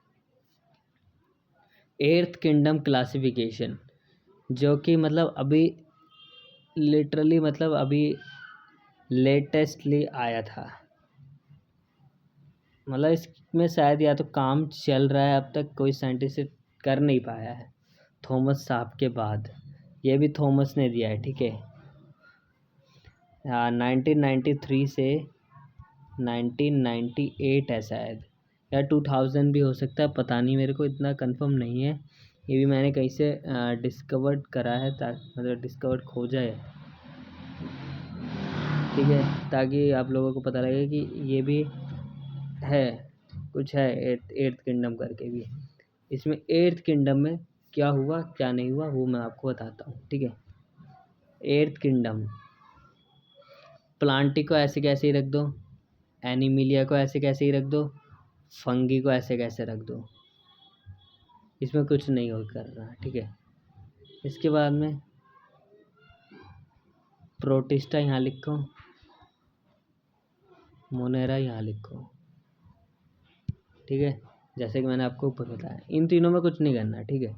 8th किंगडम क्लासिफिकेशन, जो कि मतलब अभी लिटरली मतलब अभी लेटेस्टली आया था। मतलब इसमें शायद या तो काम चल रहा है, अब तक कोई साइंटिस्ट कर नहीं पाया है थॉमस साहब के बाद। ये भी थॉमस ने दिया है, ठीक है। 1993 से 1998 है शायद, या 2000 भी हो सकता है, पता नहीं, मेरे को इतना कंफर्म नहीं है। ये भी मैंने कहीं से डिस्कवर्ड करा है, मतलब डिस्कवर्ड खोजा है, ठीक है, ताकि आप लोगों को पता लगे कि ये भी है, कुछ है 8th किंगडम करके भी। इसमें 8th किंगडम में क्या हुआ क्या नहीं हुआ वो मैं आपको बताता हूँ, ठीक है। 8th किंगडम, प्लांटी को ऐसे कैसे ही रख दो, एनिमिलिया को ऐसे कैसे ही रख दो, फंगी को ऐसे कैसे रख दो, इसमें कुछ नहीं हो कर रहा, ठीक है। इसके बाद में प्रोटिस्टा यहाँ लिखो, मोनेरा यहाँ लिखो, ठीक है। जैसे कि मैंने आपको ऊपर बताया, इन तीनों में कुछ नहीं करना, ठीक है।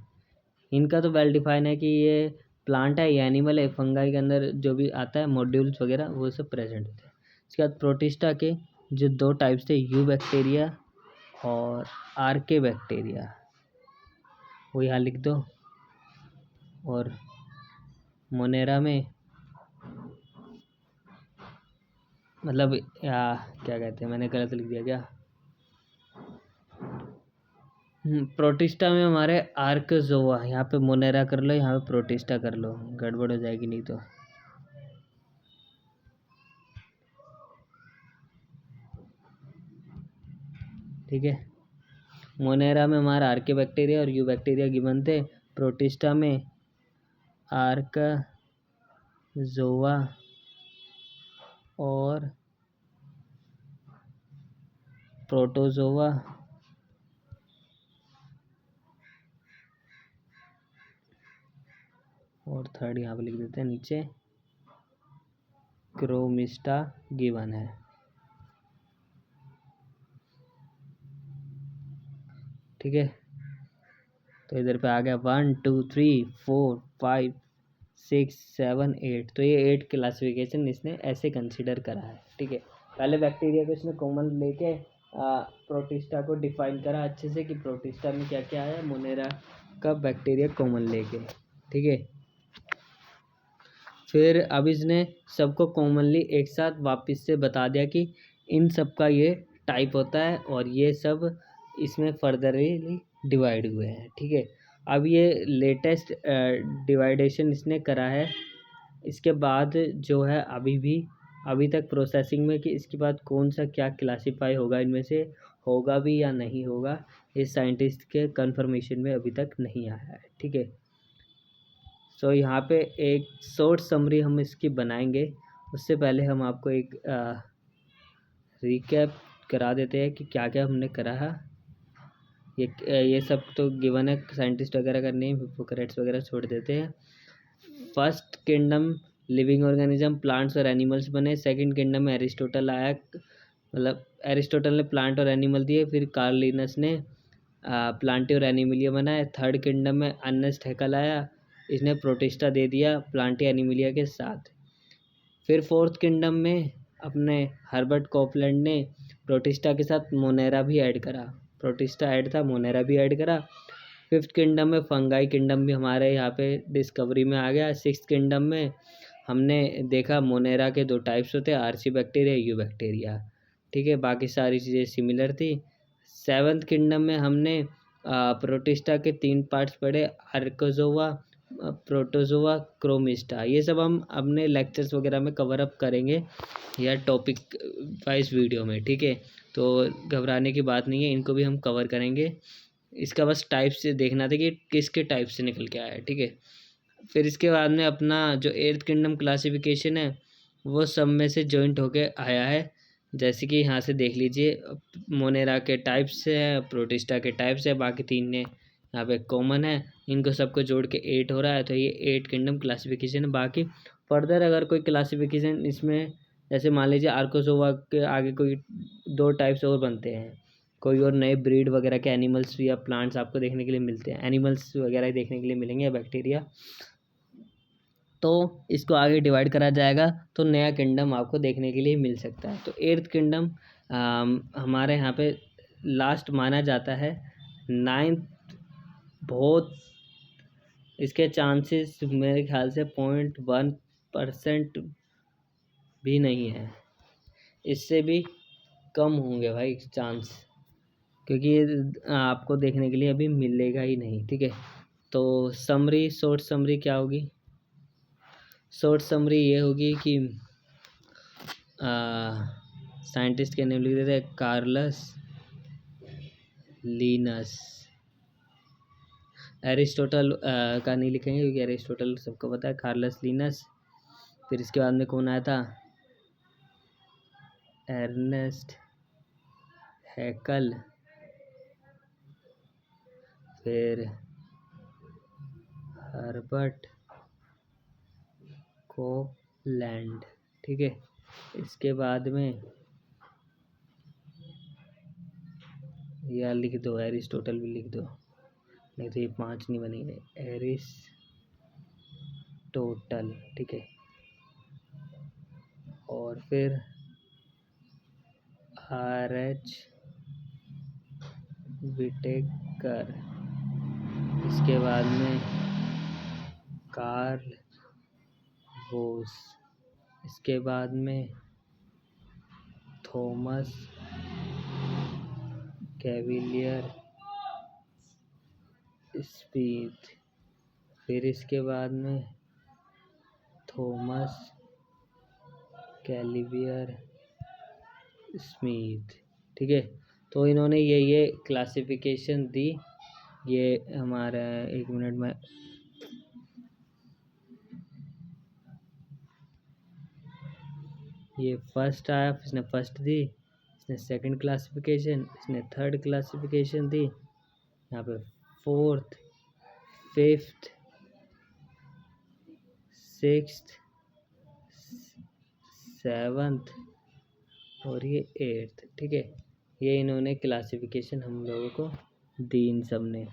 इनका तो वेल डिफाइन है कि ये प्लांट है, ये एनिमल है, फंगाई के अंदर जो भी आता है मॉड्यूल्स वगैरह वो सब प्रेजेंट होते हैं। इसके बाद प्रोटिस्टा के जो 2 टाइप्स थे, यू बैक्टीरिया और आर्के बैक्टीरिया, वो यहाँ लिख दो। और मोनेरा में मतलब या क्या कहते हैं, मैंने गलत लिख दिया क्या, प्रोटिस्टा में हमारे आर्कजोआ, यहाँ पे मोनेरा कर लो, यहाँ पे प्रोटिस्टा कर लो, गड़बड़ हो जाएगी नहीं तो। ठीक है, मोनेरा में हमारा आर्के बैक्टीरिया और यू बैक्टीरिया गिवन थे। प्रोटिस्टा में आर्कजोआ और प्रोटोजोआ और थर्ड यहाँ पे लिख देते हैं नीचे क्रोमिस्टा गिवन है। ठीक है, तो इधर पे आ गया 1 2 3 4 5 6 7 8। तो ये 8 क्लासिफिकेशन इसने ऐसे कंसीडर करा है। ठीक है, पहले बैक्टीरिया को इसने कॉमन लेके प्रोटिस्टा को डिफाइन करा अच्छे से कि प्रोटिस्टा में क्या क्या है, मोनेरा का बैक्टीरिया कॉमन लेके। ठीक है, फिर अब इसने सबको कॉमनली एक साथ वापस से बता दिया कि इन सब का ये टाइप होता है और ये सब इसमें फर्दरली डिवाइड हुए हैं। ठीक है, अब ये लेटेस्ट डिवाइडेशन इसने करा है। इसके बाद जो है अभी तक प्रोसेसिंग में कि इसके बाद कौन सा क्या क्लासीफाई होगा, इनमें से होगा भी या नहीं होगा, इस साइंटिस्ट के कंफर्मेशन में अभी तक नहीं आया है। ठीक है, सो यहाँ पे एक शॉर्ट समरी हम इसकी बनाएंगे। उससे पहले हम आपको एक रिकैप करा देते हैं कि क्या क्या हमने करा है। ये सब तो गिवन है, साइंटिस्ट वगैरह का नेम हिप्पोक्रेट्स वगैरह छोड़ देते हैं। First kingdom living organism plants और एनिमल्स बने। सेकंड किंगडम में एरिस्टोटल आया, मतलब एरिस्टोटल ने प्लांट और एनिमल दिए। फिर कार्ल लिनस ने प्लांटी और एनिमलिया बनाए। थर्ड किंगडम में अर्नेस्ट हैकल आया, इसने प्रोटिस्टा दे दिया प्लांटी एनिमलिया के साथ। फिर फोर्थ किंगडम में अपने हर्बर्ट कॉपलैंड ने प्रोटिस्टा के साथ मोनेरा भी ऐड करा। प्रोटिस्टा ऐड था, मोनेरा भी ऐड करा। फिफ्थ किंगडम में फंगाई किंगडम भी हमारे यहाँ पे डिस्कवरी में आ गया। सिक्स्थ किंगडम में हमने देखा मोनेरा के 2 टाइप्स होते हैं, आर्ची बैक्टीरिया, यू बैक्टीरिया। ठीक है, बाकी सारी चीज़ें सिमिलर थी। सेवन्थ किंगडम में हमने प्रोटिस्टा के 3 पार्ट्स पढ़े, आर्कोजोआ, प्रोटोजोआ, क्रोमिस्टा। ये सब हम अपने लेक्चर्स वगैरह में कवर अप करेंगे या टॉपिक वाइज वीडियो में। ठीक है, तो घबराने की बात नहीं है, इनको भी हम कवर करेंगे। इसका बस टाइप से देखना था कि किसके टाइप से निकल के आया है। ठीक है, फिर इसके बाद में अपना जो 8th किंगडम क्लासिफिकेशन है वो सब में से जॉइंट होके आया है। जैसे कि यहाँ से देख लीजिए, मोनेरा के टाइप्स है, प्रोटिस्टा के टाइप्स है, बाकी 3 ने यहाँ पे कॉमन है, इनको सबको जोड़ के 8 हो रहा है। तो ये 8 किंगडम क्लासिफिकेशन है। बाकी फर्दर अगर कोई क्लासिफिकेशन इसमें, जैसे मान लीजिए आर्कोसोवा के आगे कोई 2 टाइप्स और बनते हैं, कोई और नए ब्रीड वगैरह के एनिमल्स या प्लांट्स आपको देखने के लिए मिलते हैं, एनिमल्स वगैरह देखने के लिए मिलेंगे या बैक्टीरिया, तो इसको आगे डिवाइड करा जाएगा तो नया किंगडम आपको देखने के लिए मिल सकता है। तो 8th किंगडम हमारे यहाँ पे लास्ट माना जाता है। 9th बहुत इसके चांसेस मेरे ख्याल से 0.1% भी नहीं है, इससे भी कम होंगे भाई चांस, क्योंकि ये आपको देखने के लिए अभी मिलेगा ही नहीं। ठीक है, तो समरी, शॉर्ट समरी क्या होगी? शॉर्ट समरी ये होगी कि साइंटिस्ट के नेम लिख देते हैं, कार्लस लीनस। एरिस्टोटल का नहीं लिखेंगे क्योंकि एरिस्टोटल सबको पता है, कार्लस लीनस। फिर इसके बाद में कौन आया था? अर्नेस्ट हैकल। फिर हर्बर्ट कॉपलैंड। ठीक है, इसके बाद में या लिख दो, एरिस्टोटल भी लिख दो, नहीं तो ये 5 नहीं बनेंगे। एरिस्टोटल, ठीक है, और फिर R.H. विटेकर। इसके बाद में कार्ल वोस। इसके बाद में थॉमस कैविलियर स्मिथ। फिर इसके बाद में थॉमस कैलिवियर स्मिथ। ठीक है, तो इन्होंने ये क्लासिफिकेशन दी। ये हमारा 1 मिनट में ये फर्स्ट आया, इसने फर्स्ट दी, इसने सेकंड क्लासिफिकेशन, इसने थर्ड क्लासिफिकेशन दी, यहाँ पे फोर्थ, फिफ्थ, सिक्स्थ, सेवन्थ और ये एट्थ। ठीक है, ये इन्होंने क्लासिफिकेशन हम लोगों को दी इन सब ने।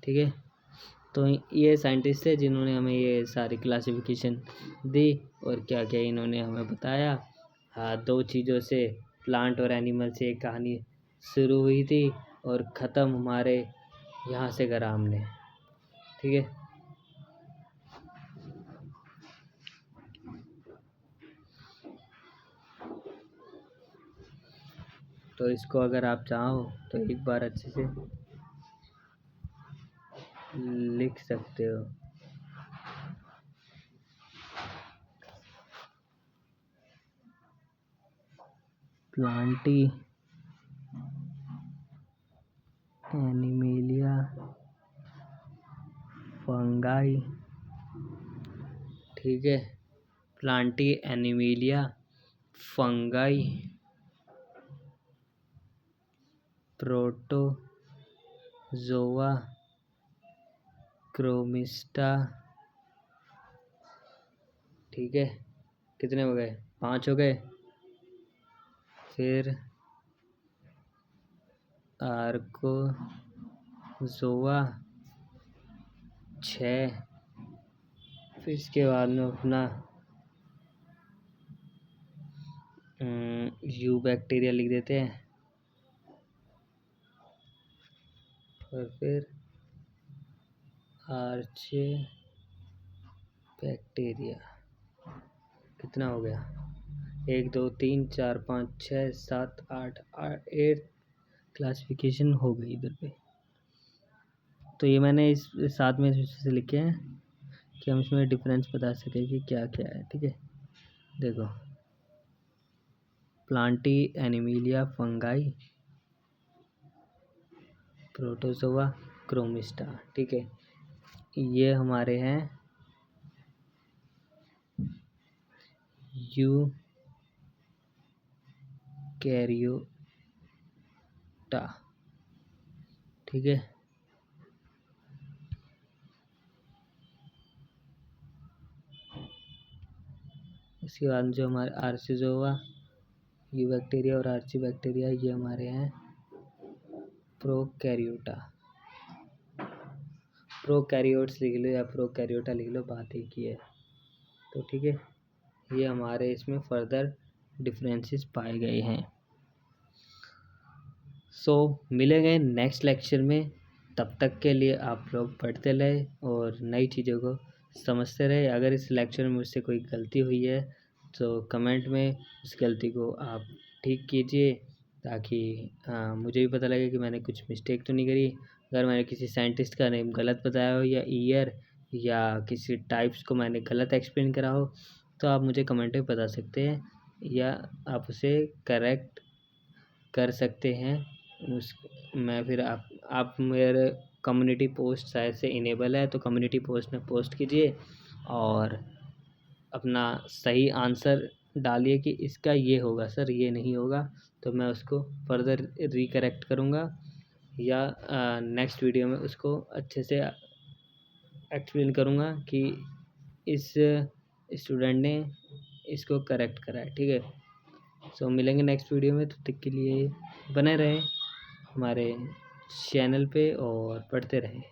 ठीक है, तो ये साइंटिस्ट है जिन्होंने हमें ये सारी क्लासिफिकेशन दी और क्या क्या इन्होंने हमें बताया। हाँ, 2 चीज़ों से, प्लांट और एनिमल से एक कहानी शुरू हुई थी और ख़त्म हमारे यहाँ से करा हमने। ठीक है, तो इसको अगर आप चाहो तो एक बार अच्छे से लिख सकते हो। Plantae animalia fungi. ठीक है, प्लांटी एनिमेलिया फंगाई प्रोटोजोआ क्रोमिस्टा। ठीक है, कितने हो गए? 5 हो गए। फिर आर्कोजोआ 6। फिर इसके बाद में अपना यू बैक्टीरिया लिख देते हैं और फिर आर्चे बैक्टीरिया। कितना हो गया? 1 2 3 4 5 6 7 8 8 क्लासिफिकेशन हो गई इधर पे। तो ये मैंने इस साथ में से लिखे हैं कि हम इसमें डिफरेंस बता सकें कि क्या क्या है। ठीक है, देखो, प्लांटी एनिमेलिया फंगाई प्रोटोजोआ क्रोमिस्टा। ठीक है, ये हमारे हैं यू कैरियोटा। ठीक है, इसके बाद जो हमारे आर्चिजोआ, यू बैक्टीरिया और आर्ची बैक्टीरिया, ये हमारे हैं प्रोकैरियोटा। प्रोकैरियोट्स लिख लो या प्रोकैरियोटा लिख लो, बात एक ही है। तो ठीक है, ये हमारे इसमें फर्दर डिफरेंसेस पाए गए हैं। सो मिलेंगे नेक्स्ट लेक्चर में। तब तक के लिए आप लोग पढ़ते रहे और नई चीज़ों को समझते रहे। अगर इस लेक्चर में मुझसे कोई गलती हुई है तो कमेंट में उस गलती को आप ठीक कीजिए, ताकि मुझे भी पता लगे कि मैंने कुछ मिस्टेक तो नहीं करी। अगर मैंने किसी साइंटिस्ट का नेम गलत बताया हो या ईयर या किसी टाइप्स को मैंने गलत एक्सप्लेन करा हो तो आप मुझे कमेंट में बता सकते हैं या आप उसे करेक्ट कर सकते हैं। मैं फिर आप मेरे कम्युनिटी पोस्ट शायद से इनेबल है तो कम्युनिटी पोस्ट में पोस्ट कीजिए और अपना सही आंसर डालिए कि इसका ये होगा सर, ये नहीं होगा, तो मैं उसको फर्दर रिकरेक्ट करूँगा या नेक्स्ट वीडियो में उसको अच्छे से एक्सप्लेन करूँगा कि इस स्टूडेंट ने इसको करेक्ट करा है। ठीक है, सो मिलेंगे नेक्स्ट वीडियो में। तब तक के लिए बने रहें हमारे चैनल पे और पढ़ते रहें।